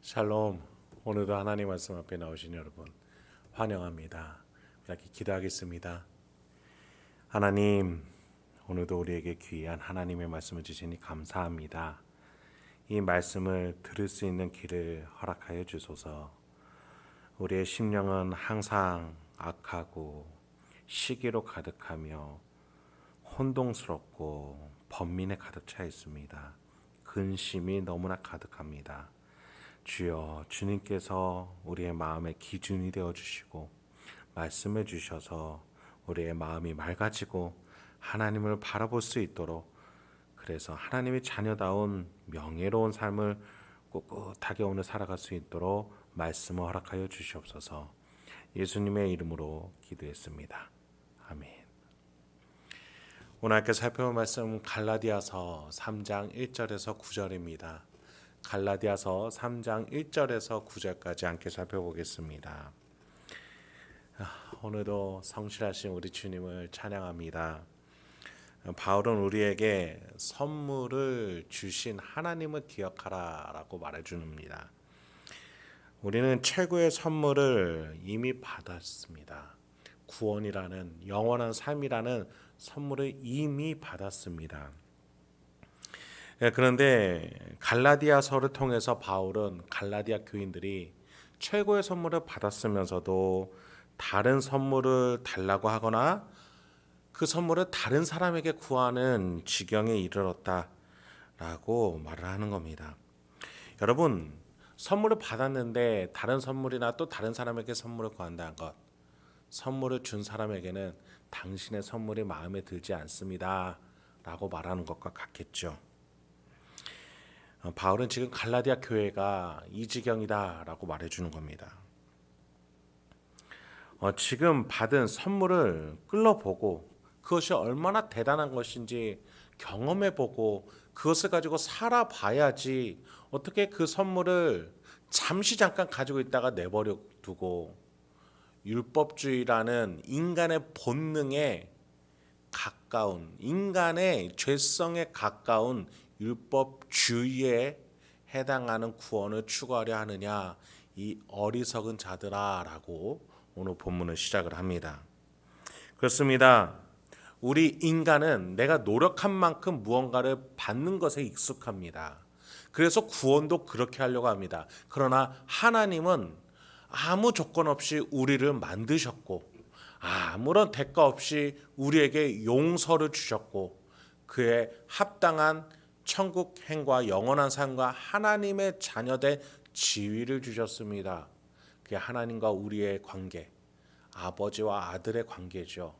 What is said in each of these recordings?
샬롬. 오늘도 하나님 말씀 앞에 나오신 여러분 환영합니다. 이렇게 기도하겠습니다. 하나님, 오늘도 우리에게 귀한 하나님의 말씀을 주시니 감사합니다. 이 말씀을 들을 수 있는 길을 허락하여 주소서. 우리의 심령은 항상 악하고 시기로 가득하며 혼동스럽고 번민에 가득 차 있습니다. 근심이 너무나 가득합니다. 주여, 주님께서 우리의 마음의 기준이 되어 주시고 말씀해 주셔서 우리의 마음이 맑아지고 하나님을 바라볼 수 있도록, 그래서 하나님의 자녀다운 명예로운 삶을 꿋꿋하게 오늘 살아갈 수 있도록 말씀을 허락하여 주시옵소서. 예수님의 이름으로 기도했습니다. 아멘. 오늘 함께 살펴볼 말씀 갈라디아서 3장 1절에서 9절입니다. 갈라디아서 3장 1절에서 9절까지 함께 살펴보겠습니다. 오늘도 성실하신 우리 주님을 찬양합니다. 바울은 우리에게 선물을 주신 하나님을 기억하라 라고 말해줍니다. 우리는 최고의 선물을 이미 받았습니다. 구원이라는 영원한 삶이라는 선물을 이미 받았습니다. 그런데 갈라디아서를 통해서 바울은 갈라디아 교인들이 최고의 선물을 받았으면서도 다른 선물을 달라고 하거나 그 선물을 다른 사람에게 구하는 지경에 이르렀다라고 말을 하는 겁니다. 여러분, 선물을 받았는데 다른 선물이나 또 다른 사람에게 선물을 구한다는 것, 선물을 준 사람에게는 당신의 선물이 마음에 들지 않습니다 라고 말하는 것과 같겠죠. 바울은 지금 갈라디아 교회가 이 지경이다 라고 말해주는 겁니다. 지금 받은 선물을 끌어보고 그것이 얼마나 대단한 것인지 경험해보고 그것을 가지고 살아봐야지, 어떻게 그 선물을 잠시 잠깐 가지고 있다가 내버려 두고 율법주의라는 인간의 본능에 가까운, 인간의 죄성에 가까운 율법주의에 해당하는 구원을 추구하려 하느냐, 이 어리석은 자들아 라고 오늘 본문을 시작을 합니다. 그렇습니다. 우리 인간은 내가 노력한 만큼 무언가를 받는 것에 익숙합니다. 그래서 구원도 그렇게 하려고 합니다. 그러나 하나님은 아무 조건 없이 우리를 만드셨고 아무런 대가 없이 우리에게 용서를 주셨고 그에 합당한 천국 행과 영원한 삶과 하나님의 자녀된 지위를 주셨습니다. 그게 하나님과 우리의 관계, 아버지와 아들의 관계죠.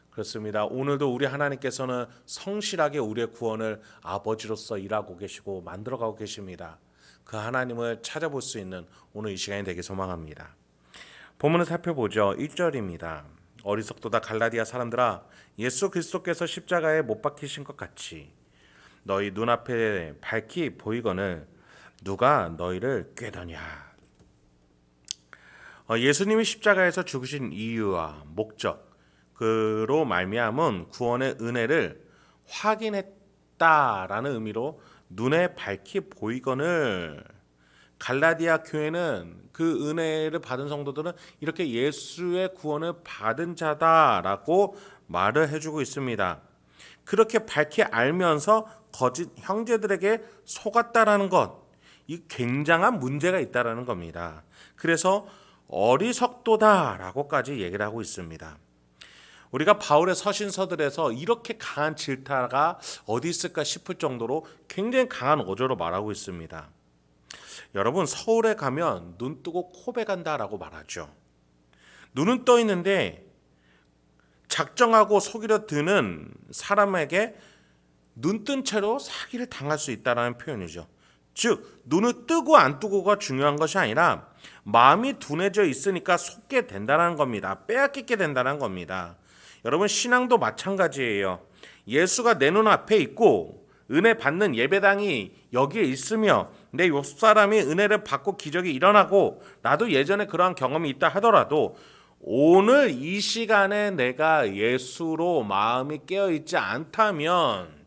그렇습니다. 오늘도 우리 하나님께서는 성실하게 우리의 구원을 아버지로서 일하고 계시고 만들어가고 계십니다. 그 하나님을 찾아볼 수 있는 오늘 이 시간이 되길 소망합니다. 본문을 살펴보죠. 1절입니다. 어리석도다 갈라디아 사람들아, 예수 그리스도께서 십자가에 못 박히신 것 같이 너희 눈앞에 밝히 보이거늘 누가 너희를 꾀더냐. 예수님이 십자가에서 죽으신 이유와 목적, 그로 말미암은 구원의 은혜를 확인했다라는 의미로 눈에 밝히 보이거늘, 갈라디아 교회는 그 은혜를 받은 성도들은 이렇게 예수의 구원을 받은 자다라고 말을 해주고 있습니다. 그렇게 밝히 알면서 거짓 형제들에게 속았다라는 것, 이 굉장한 문제가 있다라는 겁니다. 그래서 어리석도다라고까지 얘기를 하고 있습니다. 우리가 바울의 서신서들에서 이렇게 강한 질타가 어디 있을까 싶을 정도로 굉장히 강한 어조로 말하고 있습니다. 여러분, 서울에 가면 눈 뜨고 코베 간다라고 말하죠. 눈은 떠 있는데 작정하고 속이려 드는 사람에게 눈 뜬 채로 사기를 당할 수 있다는 표현이죠. 즉, 눈을 뜨고 안 뜨고가 중요한 것이 아니라 마음이 둔해져 있으니까 속게 된다는 겁니다. 빼앗기게 된다는 겁니다. 여러분, 신앙도 마찬가지예요. 예수가 내 눈앞에 있고 은혜 받는 예배당이 여기에 있으며 내 옆사람이 은혜를 받고 기적이 일어나고 나도 예전에 그러한 경험이 있다 하더라도 오늘 이 시간에 내가 예수로 마음이 깨어있지 않다면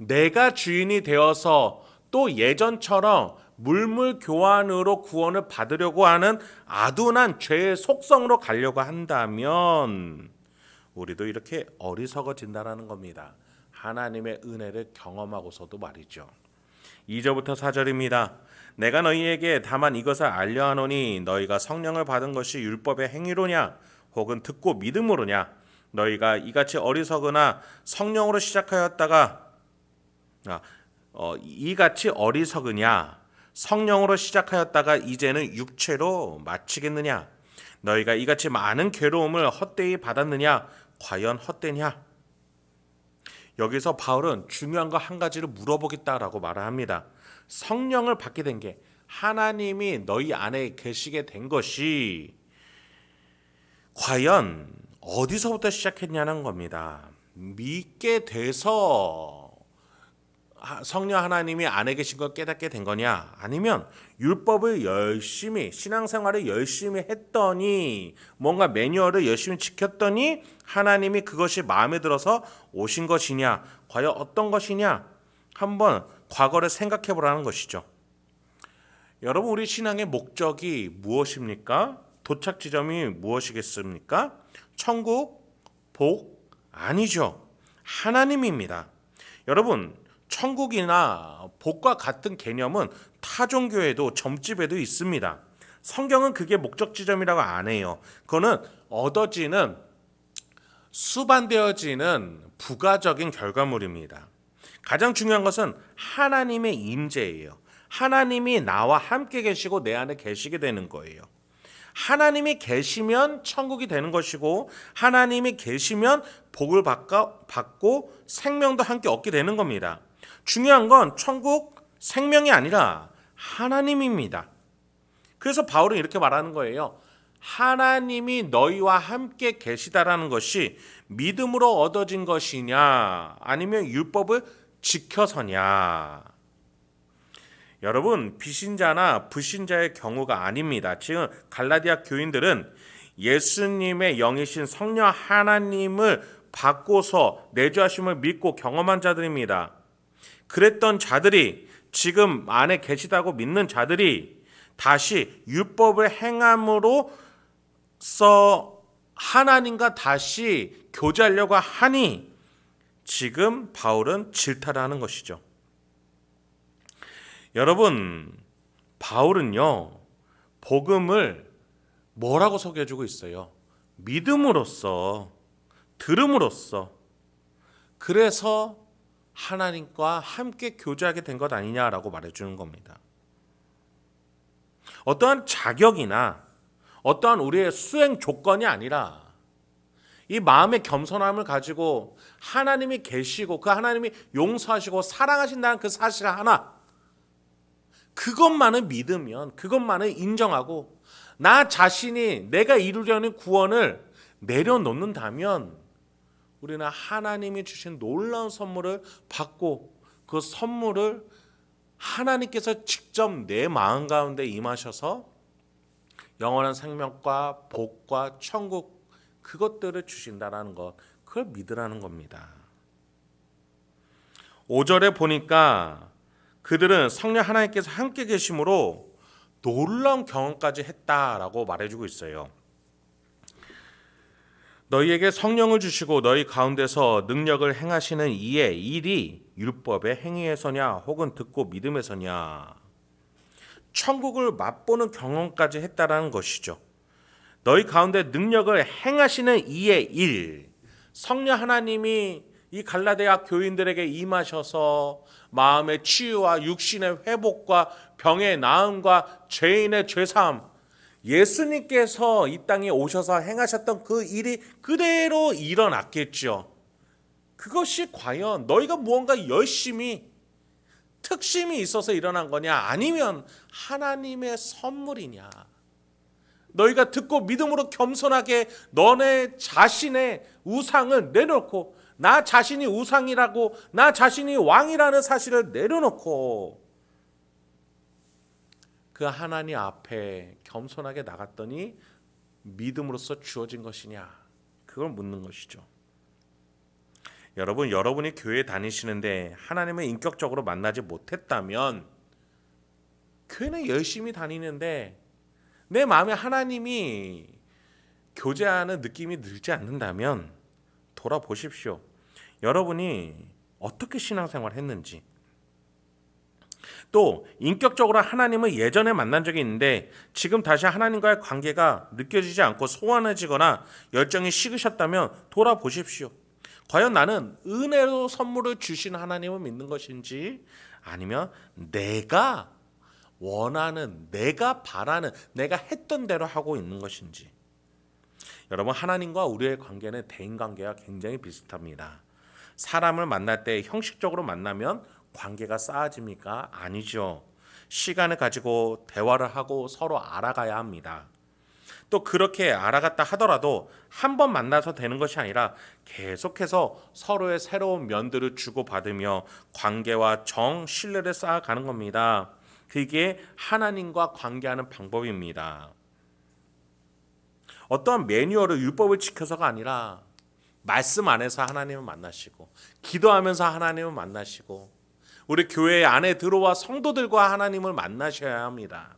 내가 주인이 되어서 또 예전처럼 물물 교환으로 구원을 받으려고 하는 아둔한 죄의 속성으로 가려고 한다면 우리도 이렇게 어리석어진다라는 겁니다. 하나님의 은혜를 경험하고서도 말이죠. 2절부터 4절입니다. 내가 너희에게 다만 이것을 알려 하노니 너희가 성령을 받은 것이 율법의 행위로냐 혹은 듣고 믿음으로냐 너희가 이같이 어리석으나 성령으로 시작하였다가 이같이 어리석으냐 성령으로 시작하였다가 이제는 육체로 마치겠느냐 너희가 이같이 많은 괴로움을 헛되이 받았느냐 과연 헛되냐. 여기서 바울은 중요한 거 한 가지를 물어보겠다라고 말을 합니다. 성령을 받게 된 게 하나님이 너희 안에 계시게 된 것이 과연 어디서부터 시작했냐는 겁니다. 믿게 돼서 성령 하나님이 안에 계신 걸 깨닫게 된 거냐 아니면 율법을 열심히 신앙생활을 열심히 했더니 뭔가 매뉴얼을 열심히 지켰더니 하나님이 그것이 마음에 들어서 오신 것이냐 과연 어떤 것이냐 한번 과거를 생각해 보라는 것이죠. 여러분 우리 신앙의 목적이 무엇입니까? 도착 지점이 무엇이겠습니까? 천국? 복? 아니죠. 하나님입니다. 여러분 천국이나 복과 같은 개념은 타 종교에도 점집에도 있습니다. 성경은 그게 목적 지점이라고 안 해요. 그거는 얻어지는 수반되어지는 부가적인 결과물입니다. 가장 중요한 것은 하나님의 임재예요. 하나님이 나와 함께 계시고 내 안에 계시게 되는 거예요. 하나님이 계시면 천국이 되는 것이고 하나님이 계시면 복을 받고 생명도 함께 얻게 되는 겁니다. 중요한 건 천국 생명이 아니라 하나님입니다. 그래서 바울은 이렇게 말하는 거예요. 하나님이 너희와 함께 계시다라는 것이 믿음으로 얻어진 것이냐 아니면 율법을 지켜서냐. 여러분 비신자나 불신자의 경우가 아닙니다. 지금 갈라디아 교인들은 예수님의 영이신 성령 하나님을 받고서 내주하심을 믿고 경험한 자들입니다. 그랬던 자들이 지금 안에 계시다고 믿는 자들이 다시 율법을 행함으로써 하나님과 다시 교제하려고 하니 지금 바울은 질타를 하는 것이죠. 여러분 바울은요 복음을 뭐라고 소개해주고 있어요? 믿음으로써 들음으로써 그래서 하나님과 함께 교제하게 된 것 아니냐라고 말해주는 겁니다. 어떠한 자격이나 어떠한 우리의 수행 조건이 아니라 이 마음의 겸손함을 가지고 하나님이 계시고 그 하나님이 용서하시고 사랑하신다는 그 사실 하나 그것만을 믿으면 그것만을 인정하고 나 자신이 내가 이루려는 구원을 내려놓는다면 우리는 하나님이 주신 놀라운 선물을 받고 그 선물을 하나님께서 직접 내 마음 가운데 임하셔서 영원한 생명과 복과 천국 그것들을 주신다라는 것 그걸 믿으라는 겁니다. 5절에 보니까 그들은 성령 하나님께서 함께 계심으로 놀라운 경험까지 했다라고 말해주고 있어요. 너희에게 성령을 주시고 너희 가운데서 능력을 행하시는 이의 일이 율법의 행위에서냐 혹은 듣고 믿음에서냐 천국을 맛보는 경험까지 했다라는 것이죠. 너희 가운데 능력을 행하시는 이의 일 성령 하나님이 이 갈라디아 교인들에게 임하셔서 마음의 치유와 육신의 회복과 병의 나음과 죄인의 죄사함 예수님께서 이 땅에 오셔서 행하셨던 그 일이 그대로 일어났겠죠. 그것이 과연 너희가 무언가 열심히 특심이 있어서 일어난 거냐 아니면 하나님의 선물이냐. 너희가 듣고 믿음으로 겸손하게 너네 자신의 우상을 내놓고 나 자신이 우상이라고 나 자신이 왕이라는 사실을 내려놓고 그 하나님 앞에 겸손하게 나갔더니 믿음으로써 주어진 것이냐 그걸 묻는 것이죠. 여러분이 교회 다니시는데 하나님을 인격적으로 만나지 못했다면, 교회는 열심히 다니는데 내 마음에 하나님이 교제하는 느낌이 들지 않는다면 돌아보십시오. 여러분이 어떻게 신앙생활 했는지. 또 인격적으로 하나님을 예전에 만난 적이 있는데 지금 다시 하나님과의 관계가 느껴지지 않고 소원해지거나 열정이 식으셨다면 돌아보십시오. 과연 나는 은혜로 선물을 주신 하나님을 믿는 것인지, 아니면 내가 원하는, 내가 바라는, 내가 했던 대로 하고 있는 것인지. 여러분, 하나님과 우리의 관계는 대인관계와 굉장히 비슷합니다. 사람을 만날 때 형식적으로 만나면 관계가 쌓아집니까? 아니죠. 시간을 가지고 대화를 하고 서로 알아가야 합니다. 또 그렇게 알아갔다 하더라도 한 번 만나서 되는 것이 아니라 계속해서 서로의 새로운 면들을 주고받으며 관계와 신뢰를 쌓아가는 겁니다. 그게 하나님과 관계하는 방법입니다. 어떠한 매뉴얼을, 율법을 지켜서가 아니라 말씀 안에서 하나님을 만나시고, 기도하면서 하나님을 만나시고, 우리 교회 안에 들어와 성도들과 하나님을 만나셔야 합니다.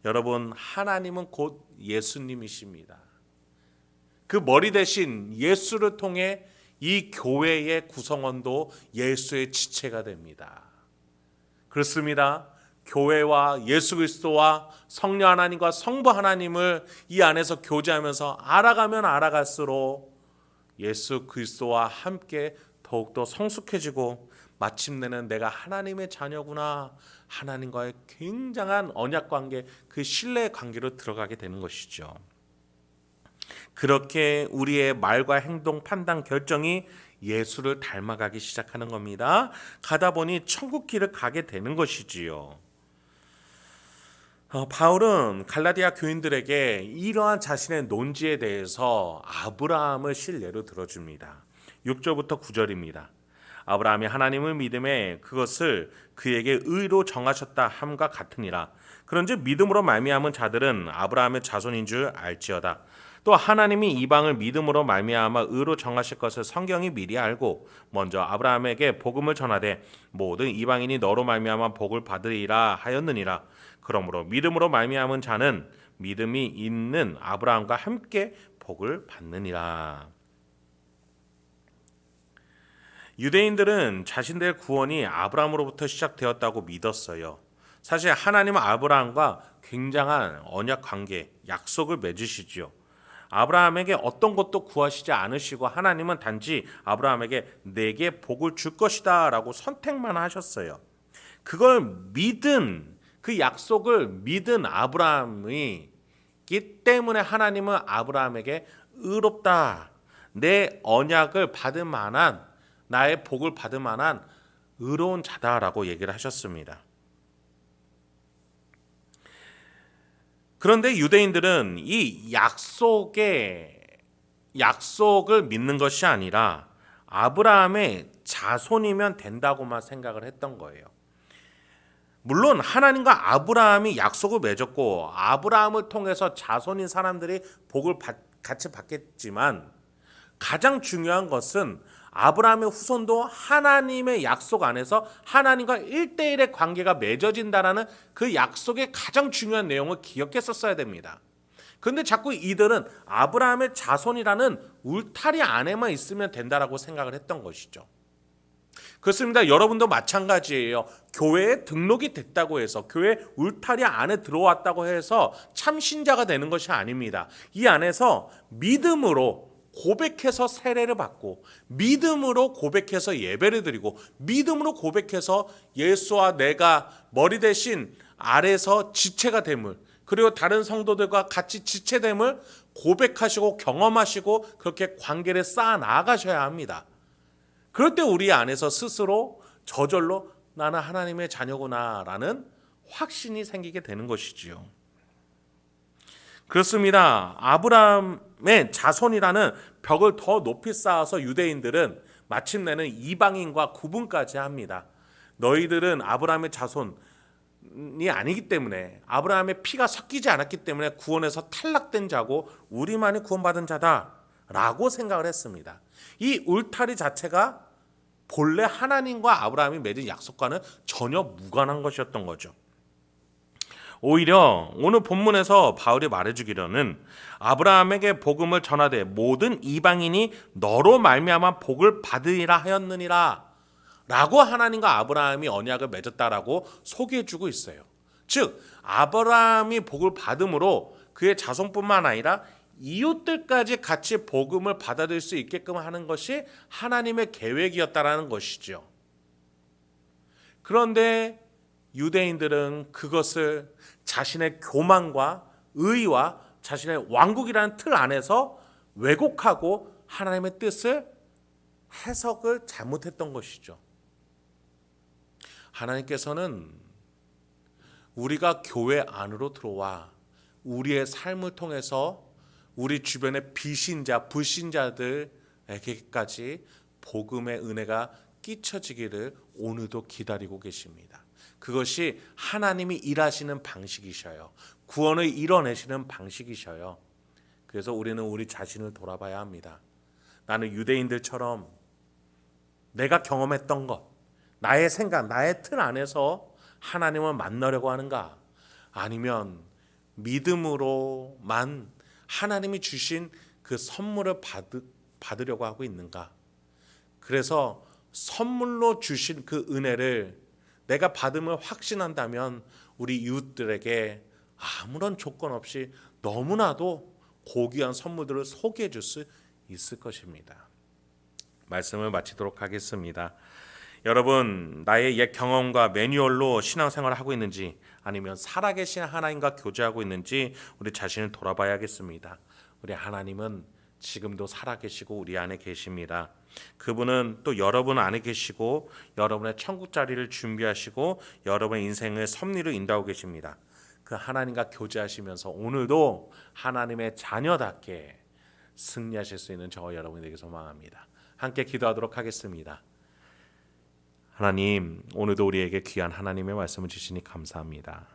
여러분, 하나님은 곧 예수님이십니다. 그 머리 대신 예수를 통해 이 교회의 구성원도 예수의 지체가 됩니다. 그렇습니다. 교회와 예수 그리스도와 성령 하나님과 성부 하나님을 이 안에서 교제하면서 알아가면 알아갈수록 예수 그리스도와 함께 더욱더 성숙해지고, 마침내는 내가 하나님의 자녀구나, 하나님과의 굉장한 언약 관계, 그 신뢰의 관계로 들어가게 되는 것이죠. 그렇게 우리의 말과 행동, 판단, 결정이 예수를 닮아가기 시작하는 겁니다. 가다 보니 천국 길을 가게 되는 것이지요. 바울은 갈라디아 교인들에게 이러한 자신의 논지에 대해서 아브라함을 실례로 들어줍니다. 6절부터 9절입니다. 아브라함이 하나님을 믿음에 그것을 그에게 의로 정하셨다 함과 같으니라. 그런즉 믿음으로 말미암은 자들은 아브라함의 자손인 줄 알지어다. 또 하나님이 이방을 믿음으로 말미암아 의로 정하실 것을 성경이 미리 알고 먼저 아브라함에게 복음을 전하되 모든 이방인이 너로 말미암아 복을 받으리라 하였느니라. 그러므로 믿음으로 말미암은 자는 믿음이 있는 아브라함과 함께 복을 받느니라. 유대인들은 자신들의 구원이 아브라함으로부터 시작되었다고 믿었어요. 사실 하나님은 아브라함과 굉장한 언약 관계, 약속을 맺으시죠. 아브라함에게 어떤 것도 구하시지 않으시고 하나님은 단지 아브라함에게 내게 복을 줄 것이다 라고 선택만 하셨어요. 그걸 믿은, 그 약속을 믿은 아브라함이기 때문에 하나님은 아브라함에게 의롭다, 내 언약을 받을 만한, 나의 복을 받을 만한 의로운 자다라고 얘기를 하셨습니다. 그런데 유대인들은 이 약속을 믿는 것이 아니라 아브라함의 자손이면 된다고만 생각을 했던 거예요. 물론 하나님과 아브라함이 약속을 맺었고 아브라함을 통해서 자손인 사람들이 복을 같이 받겠지만, 가장 중요한 것은 아브라함의 후손도 하나님의 약속 안에서 하나님과 1대1의 관계가 맺어진다는 그 약속의 가장 중요한 내용을 기억했었어야 됩니다. 그런데 자꾸 이들은 아브라함의 자손이라는 울타리 안에만 있으면 된다라고 생각을 했던 것이죠. 그렇습니다. 여러분도 마찬가지예요. 교회에 등록이 됐다고 해서, 교회 울타리 안에 들어왔다고 해서 참신자가 되는 것이 아닙니다. 이 안에서 믿음으로 고백해서 세례를 받고, 믿음으로 고백해서 예배를 드리고, 믿음으로 고백해서 예수와 내가 머리 대신 아래서 지체가 됨을, 그리고 다른 성도들과 같이 지체됨을 고백하시고 경험하시고 그렇게 관계를 쌓아 나가셔야 합니다. 그럴 때 우리 안에서 스스로 저절로 나는 하나님의 자녀구나 라는 확신이 생기게 되는 것이지요. 그렇습니다. 아브라함의 자손이라는 벽을 더 높이 쌓아서 유대인들은 마침내는 이방인과 구분까지 합니다. 너희들은 아브라함의 자손이 아니기 때문에, 아브라함의 피가 섞이지 않았기 때문에 구원에서 탈락된 자고 우리만이 구원받은 자다 라고 생각을 했습니다. 이 울타리 자체가 본래 하나님과 아브라함이 맺은 약속과는 전혀 무관한 것이었던 거죠. 오히려 오늘 본문에서 바울이 말해주기로는 아브라함에게 복음을 전하되 모든 이방인이 너로 말미암아 복을 받으리라 하였느니라 라고 하나님과 아브라함이 언약을 맺었다라고 소개해주고 있어요. 즉 아브라함이 복을 받음으로 그의 자손뿐만 아니라 이웃들까지 같이 복음을 받아들일 수 있게끔 하는 것이 하나님의 계획이었다라는 것이죠. 그런데 유대인들은 그것을 자신의 교만과 의와 자신의 왕국이라는 틀 안에서 왜곡하고 하나님의 뜻을 해석을 잘못했던 것이죠. 하나님께서는 우리가 교회 안으로 들어와 우리의 삶을 통해서 우리 주변의 비신자, 불신자들에게까지 복음의 은혜가 끼쳐지기를 오늘도 기다리고 계십니다. 그것이 하나님이 일하시는 방식이셔요. 구원을 이뤄내시는 방식이셔요. 그래서 우리는 우리 자신을 돌아봐야 합니다. 나는 유대인들처럼 내가 경험했던 것, 나의 생각, 나의 틀 안에서 하나님을 만나려고 하는가? 아니면 믿음으로만 하나님이 주신 그 선물을 받으려고 하고 있는가? 그래서 선물로 주신 그 은혜를 내가 받음을 확신한다면 우리 이웃들에게 아무런 조건 없이 너무나도 고귀한 선물들을 소개해 줄 수 있을 것입니다. 말씀을 마치도록 하겠습니다. 여러분, 나의 옛 경험과 매뉴얼로 신앙생활을 하고 있는지 아니면 살아계신 하나님과 교제하고 있는지 우리 자신을 돌아봐야겠습니다. 우리 하나님은 지금도 살아계시고 우리 안에 계십니다. 그분은 또 여러분 안에 계시고 여러분의 천국 자리를 준비하시고 여러분의 인생을 섭리로 인도하고 계십니다. 그 하나님과 교제하시면서 오늘도 하나님의 자녀답게 승리하실 수 있는 저와 여러분이 되길 소망합니다. 함께 기도하도록 하겠습니다. 하나님, 오늘도 우리에게 귀한 하나님의 말씀을 주시니 감사합니다.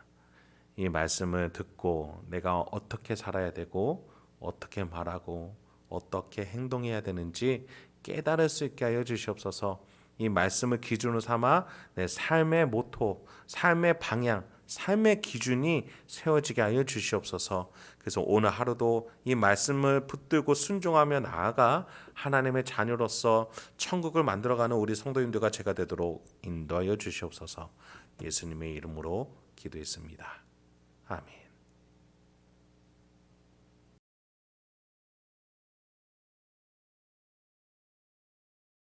이 말씀을 듣고 내가 어떻게 살아야 되고 어떻게 말하고 어떻게 행동해야 되는지 깨달을 수 있게 하여 주시옵소서. 이 말씀을 기준으로 삼아 내 삶의 모토, 삶의 방향, 삶의 기준이 세워지게 하여 주시옵소서. 그래서 오늘 하루도 이 말씀을 붙들고 순종하며 나아가 하나님의 자녀로서 천국을 만들어가는 우리 성도님들과 제가 되도록 인도하여 주시옵소서. 예수님의 이름으로 기도했습니다. 아멘.